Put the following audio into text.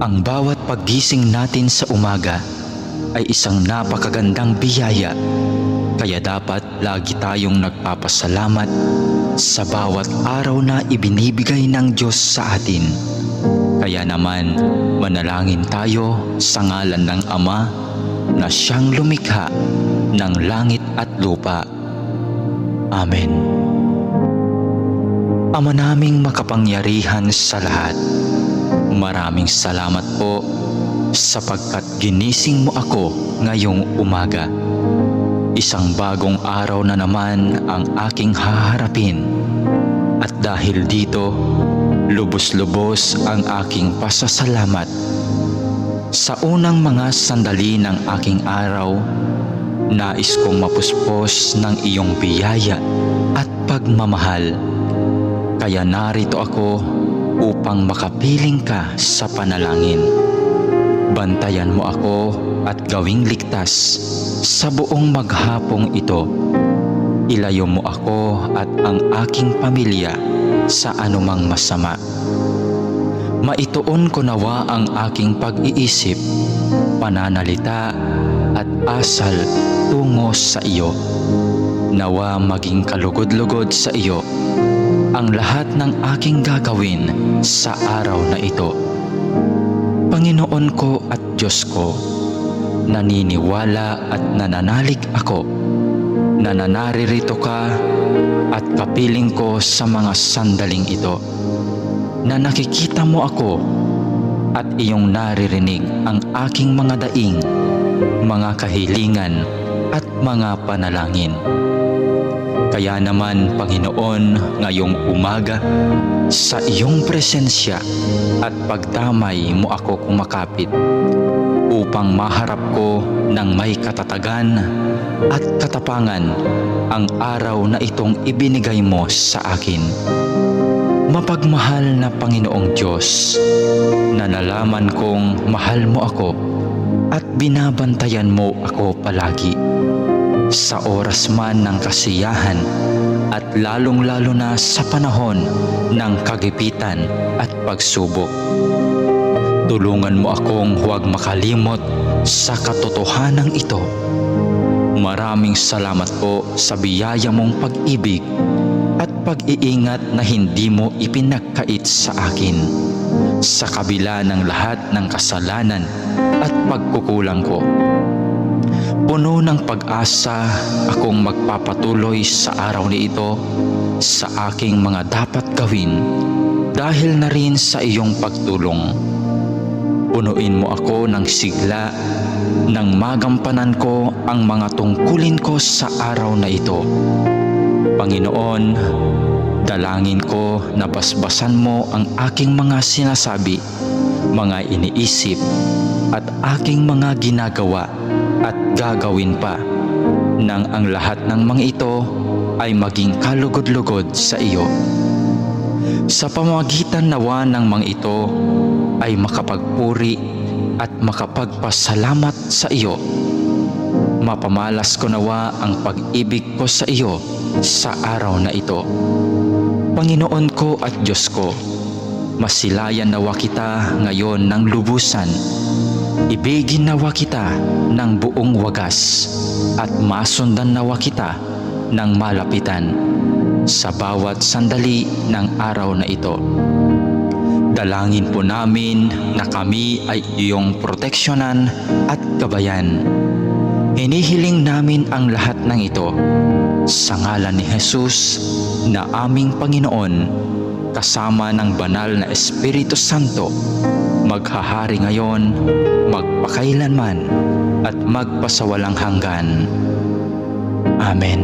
Ang bawat paggising natin sa umaga ay isang napakagandang biyaya, kaya dapat lagi tayong nagpapasalamat sa bawat araw na ibinibigay ng Diyos sa atin. Kaya naman, manalangin tayo sa ngalan ng Ama na siyang lumikha ng langit at lupa. Amen. Ama naming makapangyarihan sa lahat, maraming salamat po sapagkat ginising mo ako ngayong umaga. Isang bagong araw na naman ang aking haharapin. At dahil dito, lubos-lubos ang aking pasasalamat. Sa unang mga sandali ng aking araw, nais kong mapuspos ng iyong biyaya at pagmamahal. Kaya narito ako upang makapiling ka sa panalangin. Bantayan mo ako at gawing ligtas sa buong maghapong ito. Ilayo mo ako at ang aking pamilya sa anumang masama. Maituon ko nawa ang aking pag-iisip, pananalita at asal tungo sa iyo. Nawa maging kalugod-lugod sa iyo ang lahat ng aking gagawin sa araw na ito. Panginoon ko at Diyos ko, naniniwala at nananalig ako na naririto ka at kapiling ko sa mga sandaling ito, na nakikita mo ako at iyong naririnig ang aking mga daing, mga kahilingan at mga panalangin. Kaya naman, Panginoon, ngayong umaga, sa iyong presensya at pagdamay mo ako kumakapit upang maharap ko ng may katatagan at katapangan ang araw na itong ibinigay mo sa akin. Mapagmahal na Panginoong Diyos, na nalaman kong mahal mo ako at binabantayan mo ako palagi. Sa oras man ng kasiyahan at lalong-lalo na sa panahon ng kagipitan at pagsubok. Tulungan mo akong huwag makalimot sa katotohanan ito. Maraming salamat po sa biyaya mong pag-ibig at pag-iingat na hindi mo ipinagkait sa akin, sa kabila ng lahat ng kasalanan at pagkukulang ko. Puno ng pag-asa akong magpapatuloy sa araw na ito sa aking mga dapat gawin dahil na rin sa iyong pagtulong. Punuin mo ako ng sigla nang magampanan ko ang mga tungkulin ko sa araw na ito. Panginoon, dalangin ko na basbasan mo ang aking mga sinasabi, mga iniisip at aking mga ginagawa at gagawin pa, nang ang lahat ng mga ito ay maging kalugod-lugod sa iyo. Sa pamamagitan nawa ng mga ito ay makapagpuri at makapagpasalamat sa iyo. Mapamalas ko nawa ang pag-ibig ko sa iyo sa araw na ito. Panginoon ko at Diyos ko, masilayan nawa kita ngayon ng lubusan. Ibigin nawa kita ng buong wagas at masundan nawa kita ng malapitan sa bawat sandali ng araw na ito. Dalangin po namin na kami ay iyong proteksyonan at gabayan. Hinihiling namin ang lahat ng ito sa ngalan ni Jesus na aming Panginoon, kasama ng banal na Espiritu Santo, maghahari ngayon, magpakailanman at magpasawalang hanggan. Amen.